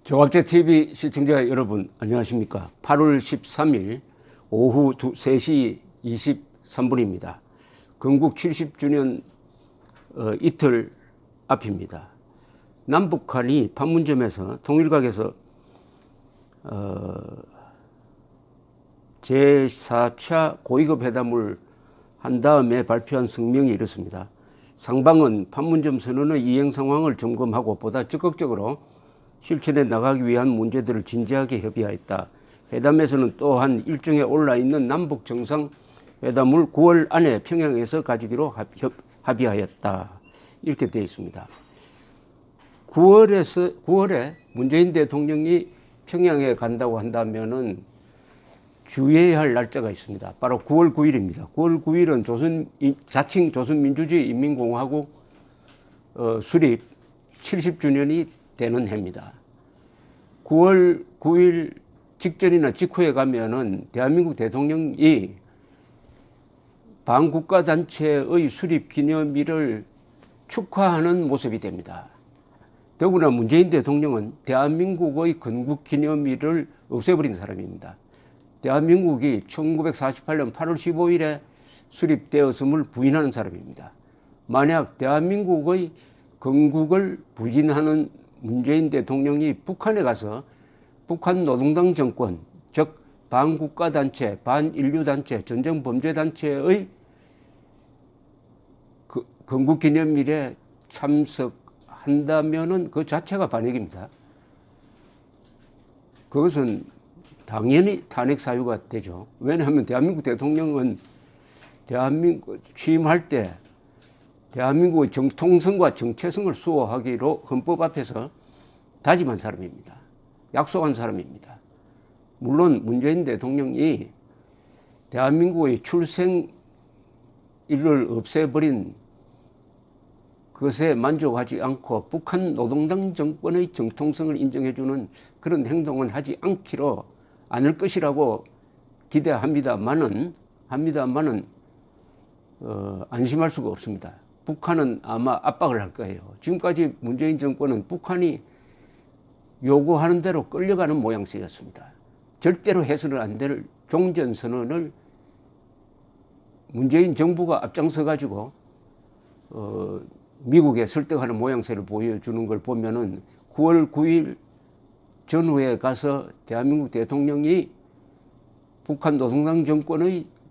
조갑제 TV 시청자 여러분 안녕하십니까. 8월 13일 오후 3시 23분입니다. 건국 70주년 이틀 앞입니다. 남북한이 판문점에서 통일각에서 제4차 고위급 회담을 한 다음에 발표한 성명이 이렇습니다. 상방은 판문점 선언의 이행 상황을 점검하고 보다 적극적으로 실천해 나가기 위한 문제들을 진지하게 협의하였다. 회담에서는 또한 일정에 올라있는 남북 정상회담을 9월 안에 평양에서 가지기로 합의하였다. 이렇게 되어 있습니다. 9월에 문재인 대통령이 평양에 간다고 한다면은 주의해야 할 날짜가 있습니다. 바로 9월 9일입니다. 9월 9일은 자칭 조선민주주의 인민공화국 수립 70주년이 되는 해입니다. 9월 9일 직전이나 직후에 가면은 대한민국 대통령이 반국가단체의 수립 기념일을 축하하는 모습이 됩니다. 더구나 문재인 대통령은 대한민국의 건국 기념일을 없애버린 사람입니다. 대한민국이 1948년 8월 15일에 수립되었음을 부인하는 사람입니다. 만약 대한민국의 건국을 부인하는 문재인 대통령이 북한에 가서 북한 노동당 정권, 즉 반국가단체, 반인류단체, 전쟁범죄단체의 건국기념일에 참석한다면은 그 자체가 반역입니다. 그것은 당연히 탄핵 사유가 되죠. 왜냐하면 대한민국 대통령은 대한민국 취임할 때 대한민국의 정통성과 정체성을 수호하기로 헌법 앞에서 다짐한 사람입니다. 약속한 사람입니다. 물론 문재인 대통령이 대한민국의 출생일을 없애버린 것에 만족하지 않고 북한 노동당 정권의 정통성을 인정해주는 그런 행동은 하지 않을 것이라고 기대합니다만은 안심할 수가 없습니다. 북한은 아마 압박을 할 거예요. 지금까지 문재인 정권은 북한이 요구하는 대로 끌려가는 모양새였습니다. 절대로 해서는 안 될 종전선언을 문재인 정부가 앞장서 가지고 미국에 설득하는 모양새를 보여주는 걸 보면은 9월 9일 전후에 가서 대한민국 대통령이 북한 노동당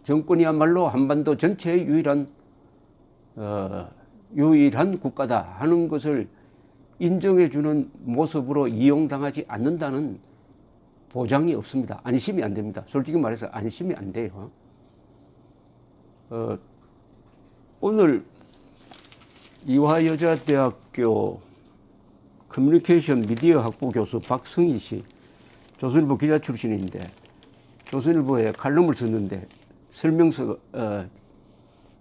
정권이야말로 한반도 전체의 유일한 국가다 하는 것을 인정해주는 모습으로 이용당하지 않는다는 보장이 없습니다. 안심이 안 됩니다. 솔직히 말해서 안심이 안 돼요. 오늘 이화여자대학교 커뮤니케이션 미디어 학부 교수 박승희 씨, 조선일보 기자 출신인데 조선일보에 칼럼을 썼는데 설명서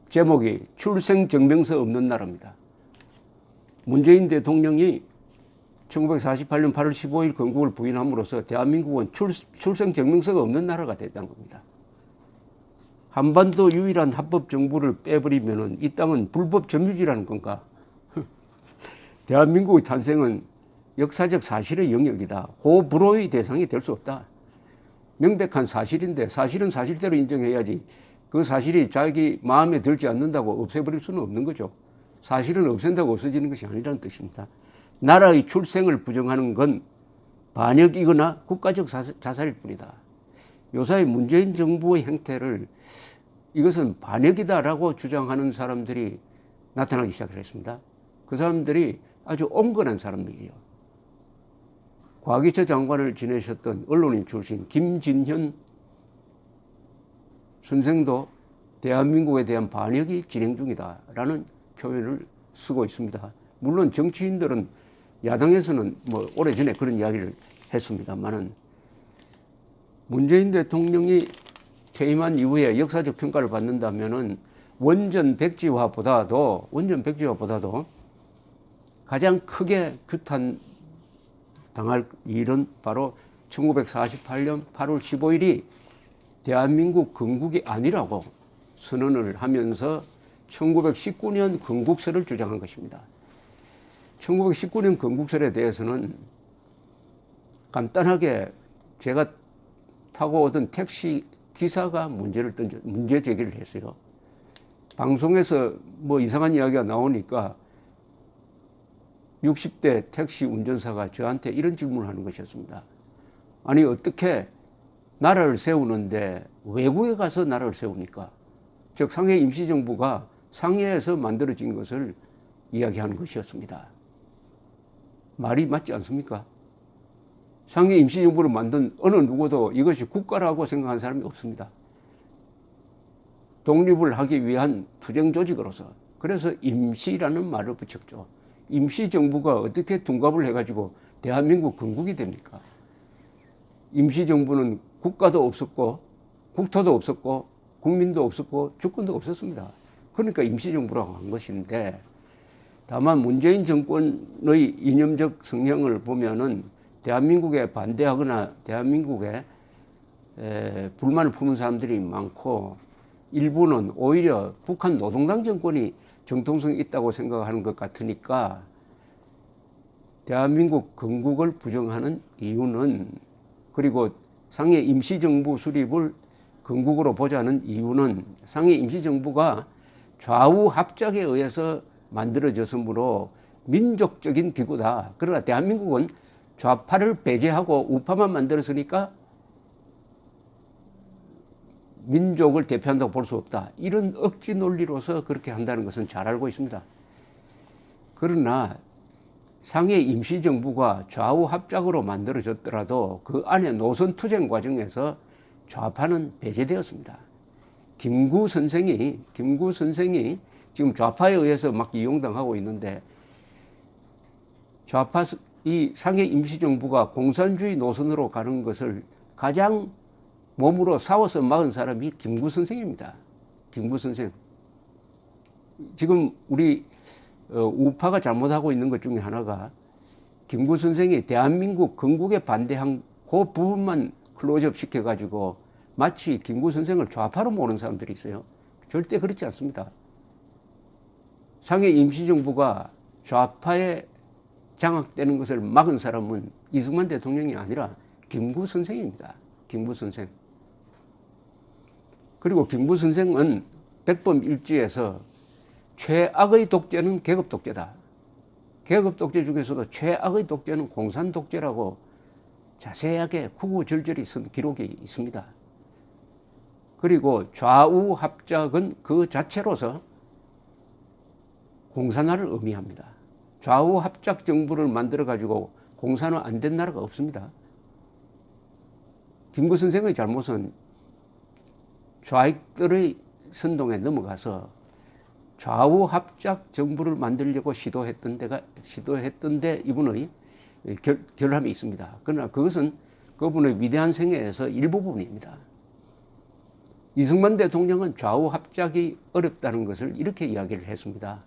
제목이 출생증명서 없는 나라입니다. 문재인 대통령이 1948년 8월 15일 건국을 부인함으로써 대한민국은 출생증명서가 없는 나라가 됐다는 겁니다. 한반도 유일한 합법 정부를 빼버리면 이 땅은 불법 점유지라는 건가? 대한민국의 탄생은 역사적 사실의 영역이다. 호불호의 대상이 될 수 없다. 명백한 사실인데 사실은 사실대로 인정해야지 그 사실이 자기 마음에 들지 않는다고 없애버릴 수는 없는 거죠. 사실은 없앤다고 없어지는 것이 아니라는 뜻입니다. 나라의 출생을 부정하는 건 반역이거나 국가적 자살일 뿐이다. 요사이 문재인 정부의 행태를 이것은 반역이다라고 주장하는 사람들이 나타나기 시작했습니다. 그 사람들이 아주 온건한 사람들이에요. 과기처 장관을 지내셨던 언론인 출신 김진현 선생도 대한민국에 대한 반역이 진행 중이다라는 표현을 쓰고 있습니다. 물론 정치인들은 야당에서는 오래전에 그런 이야기를 했습니다만은 문재인 대통령이 퇴임한 이후에 역사적 평가를 받는다면은 원전 백지화보다도 가장 크게 규탄당할 일은 바로 1948년 8월 15일이 대한민국 건국이 아니라고 선언을 하면서 1919년 건국설을 주장한 것입니다. 1919년 건국설에 대해서는 간단하게 제가 타고 오던 택시 기사가 문제 제기를 했어요. 방송에서 뭐 이상한 이야기가 나오니까 60대 택시 운전사가 저한테 이런 질문을 하는 것이었습니다. 아니, 어떻게 나라를 세우는데 외국에 가서 나라를 세웁니까? 즉, 상해 임시정부가 상해에서 만들어진 것을 이야기하는 것이었습니다. 말이 맞지 않습니까? 상해 임시정부를 만든 어느 누구도 이것이 국가라고 생각한 사람이 없습니다. 독립을 하기 위한 투쟁조직으로서. 그래서 임시라는 말을 붙였죠. 임시정부가 어떻게 둔갑을 해가지고 대한민국 건국이 됩니까? 임시정부는 국가도 없었고 국토도 없었고 국민도 없었고 주권도 없었습니다. 그러니까 임시정부라고 한 것인데, 다만 문재인 정권의 이념적 성향을 보면은 대한민국에 반대하거나 대한민국에 불만을 품은 사람들이 많고, 일부는 오히려 북한 노동당 정권이 정통성이 있다고 생각하는 것 같으니까 대한민국 건국을 부정하는 이유는, 그리고 상해 임시정부 수립을 건국으로 보자는 이유는 상해 임시정부가 좌우 합작에 의해서 만들어졌으므로 민족적인 기구다. 그러나 대한민국은 좌파를 배제하고 우파만 만들었으니까 민족을 대표한다고 볼 수 없다. 이런 억지 논리로서 그렇게 한다는 것은 잘 알고 있습니다. 그러나 상해 임시정부가 좌우 합작으로 만들어졌더라도 그 안에 노선투쟁 과정에서 좌파는 배제되었습니다. 김구 선생이 지금 좌파에 의해서 막 이용당하고 있는데, 좌파 이 상해 임시정부가 공산주의 노선으로 가는 것을 가장 몸으로 싸워서 막은 사람이 김구 선생입니다. 김구 선생. 지금 우리 우파가 잘못하고 있는 것 중에 하나가, 김구 선생이 대한민국 건국에 반대한 그 부분만 클로즈업 시켜가지고 마치 김구 선생을 좌파로 모르는 사람들이 있어요. 절대 그렇지 않습니다. 상해 임시정부가 좌파에 장악되는 것을 막은 사람은 이승만 대통령이 아니라 김구 선생입니다. 김구 선생. 그리고 김구 선생은 백범일지에서 최악의 독재는 계급 독재다. 계급 독재 중에서도 최악의 독재는 공산 독재라고 자세하게 구구절절히 쓴 기록이 있습니다. 그리고 좌우 합작은 그 자체로서 공산화를 의미합니다. 좌우 합작 정부를 만들어 가지고 공산화 안 된 나라가 없습니다. 김구 선생의 잘못은 좌익들의 선동에 넘어가서 좌우 합작 정부를 만들려고 시도했던데 이분의 결함이 있습니다. 그러나 그것은 그분의 위대한 생애에서 일부분입니다. 이승만 대통령은 좌우 합작이 어렵다는 것을 이렇게 이야기를 했습니다.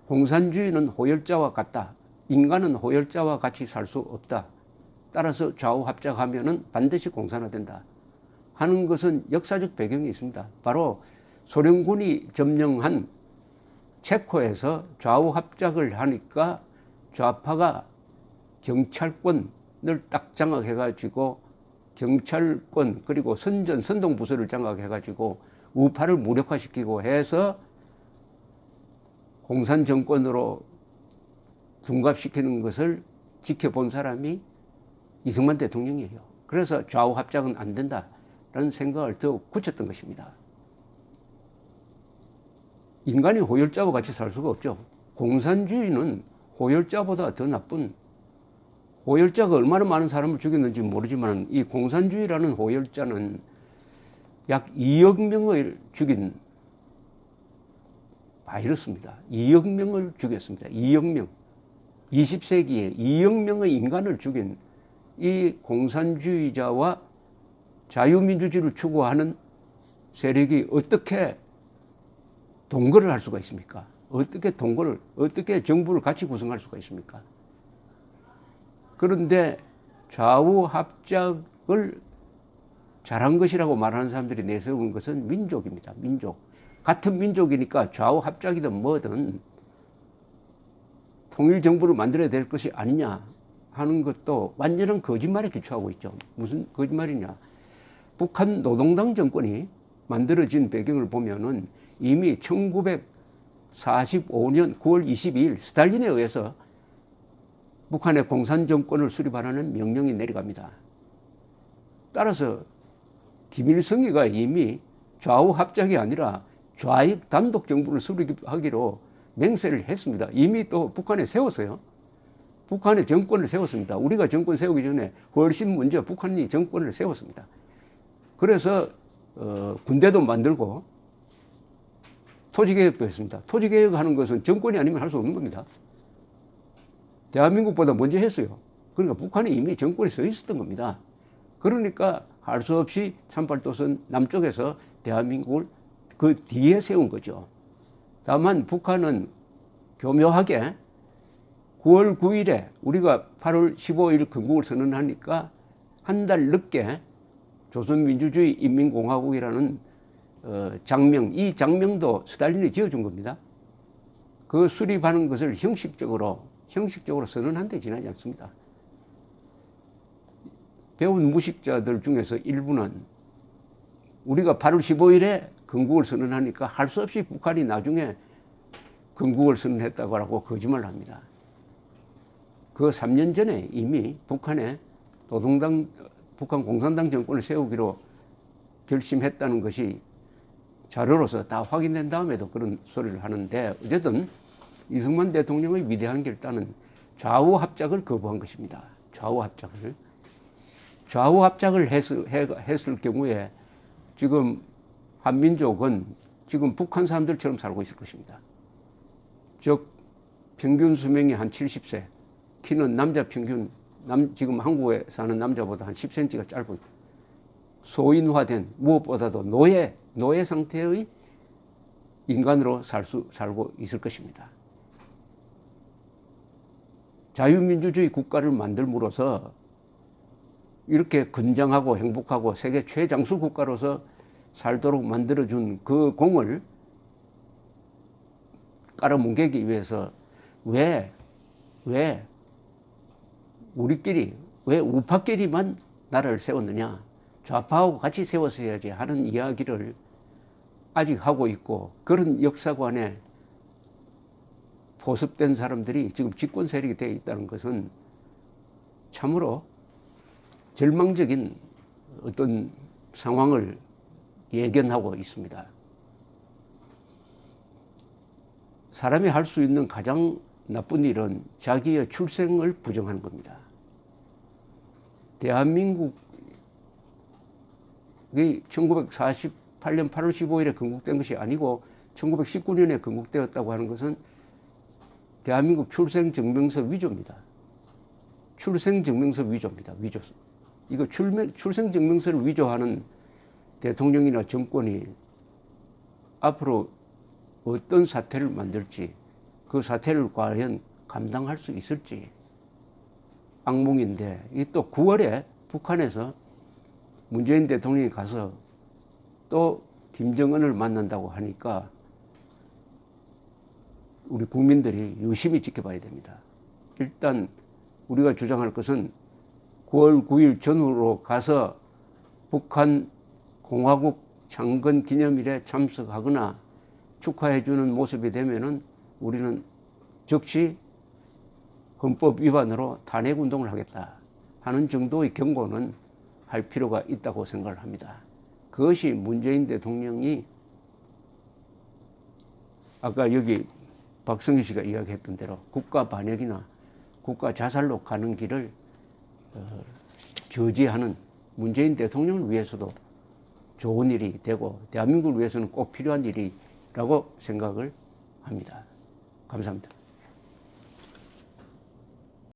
공산주의는 호열자와 같다. 인간은 호열자와 같이 살 수 없다. 따라서 좌우 합작하면은 반드시 공산화된다. 하는 것은 역사적 배경이 있습니다. 바로 소련군이 점령한 체코에서 좌우 합작을 하니까 좌파가 경찰권을 딱 장악해가지고 경찰권 그리고 선동부서를 장악해가지고 우파를 무력화시키고 해서 공산정권으로 둔갑시키는 것을 지켜본 사람이 이승만 대통령이에요. 그래서 좌우 합작은 안 된다라는 생각을 더 굳혔던 것입니다. 인간이 호열자와 같이 살 수가 없죠. 공산주의는 호열자보다 더 나쁜, 호열자가 얼마나 많은 사람을 죽였는지 모르지만 이 공산주의라는 호열자는 약 2억 명을 죽인 바이러스입니다. 2억 명을 죽였습니다. 2억 명. 20세기에 2억 명의 인간을 죽인 이 공산주의자와 자유민주주의를 추구하는 세력이 어떻게 동거를 할 수가 있습니까? 어떻게 정부를 같이 구성할 수가 있습니까? 그런데 좌우 합작을 잘한 것이라고 말하는 사람들이 내세운 것은 민족입니다. 민족. 같은 민족이니까 좌우 합작이든 뭐든 통일 정부를 만들어야 될 것이 아니냐 하는 것도 완전한 거짓말에 기초하고 있죠. 무슨 거짓말이냐. 북한 노동당 정권이 만들어진 배경을 보면은 이미 1945년 9월 22일 스탈린에 의해서 북한의 공산정권을 수립하라는 명령이 내려갑니다. 따라서 김일성이가 이미 좌우 합작이 아니라 좌익 단독 정부를 수립하기로 맹세를 했습니다. 이미 또 북한에 세웠어요. 북한의 정권을 세웠습니다. 우리가 정권 세우기 전에 훨씬 먼저 북한이 정권을 세웠습니다. 그래서 군대도 만들고 토지개혁도 했습니다. 토지개혁하는 것은 정권이 아니면 할 수 없는 겁니다. 대한민국보다 먼저 했어요. 그러니까 북한이 이미 정권이 서 있었던 겁니다. 그러니까 할 수 없이 38도선 남쪽에서 대한민국을 그 뒤에 세운 거죠. 다만 북한은 교묘하게 9월 9일에 우리가 8월 15일 건국을 선언하니까 한 달 늦게 조선민주주의 인민공화국이라는 장명, 이 장명도 스탈린이 지어준 겁니다. 그 수립하는 것을 형식적으로 선언한 데 지나지 않습니다. 배운 무식자들 중에서 일부는 우리가 8월 15일에 건국을 선언하니까 할 수 없이 북한이 나중에 건국을 선언했다고 하고 거짓말을 합니다. 그 3년 전에 이미 북한 공산당 정권을 세우기로 결심했다는 것이 자료로서 다 확인된 다음에도 그런 소리를 하는데, 어쨌든 이승만 대통령의 위대한 결단은 좌우 합작을 거부한 것입니다. 좌우 합작을 했을 경우에 지금 한민족은 지금 북한 사람들처럼 살고 있을 것입니다. 즉 평균 수명이 한 70세, 키는 남자 평균, 지금 한국에 사는 남자보다 한 10cm가 짧은 소인화된, 무엇보다도 노예 상태의 인간으로 살고 있을 것입니다. 자유민주주의 국가를 만들므로써 이렇게 건장하고 행복하고 세계 최장수 국가로서 살도록 만들어준 그 공을 깔아뭉개기 위해서 왜 우리끼리, 왜 우파끼리만 나라를 세웠느냐, 좌파하고 같이 세웠어야지 하는 이야기를 아직 하고 있고, 그런 역사관에 포섭된 사람들이 지금 집권 세력이 되어 있다는 것은 참으로 절망적인 어떤 상황을 예견하고 있습니다. 사람이 할 수 있는 가장 나쁜 일은 자기의 출생을 부정하는 겁니다. 대한민국이 1948년 8월 15일에 건국된 것이 아니고 1919년에 건국되었다고 하는 것은 대한민국 출생증명서 위조입니다. 출생증명서 위조입니다. 위조. 이거 출생증명서를 위조하는 대통령이나 정권이 앞으로 어떤 사태를 만들지, 그 사태를 과연 감당할 수 있을지 악몽인데, 이 또 9월에 북한에서 문재인 대통령이 가서 또 김정은을 만난다고 하니까 우리 국민들이 유심히 지켜봐야 됩니다. 일단 우리가 주장할 것은 9월 9일 전후로 가서 북한 공화국 창건 기념일에 참석하거나 축하해주는 모습이 되면은 우리는 즉시 헌법 위반으로 탄핵운동을 하겠다 하는 정도의 경고는 할 필요가 있다고 생각을 합니다. 그것이 문재인 대통령이 아까 여기 박성희 씨가 이야기했던 대로 국가 반역이나 국가 자살로 가는 길을 저지하는 문재인 대통령을 위해서도 좋은 일이 되고 대한민국을 위해서는 꼭 필요한 일이라고 생각을 합니다. 감사합니다.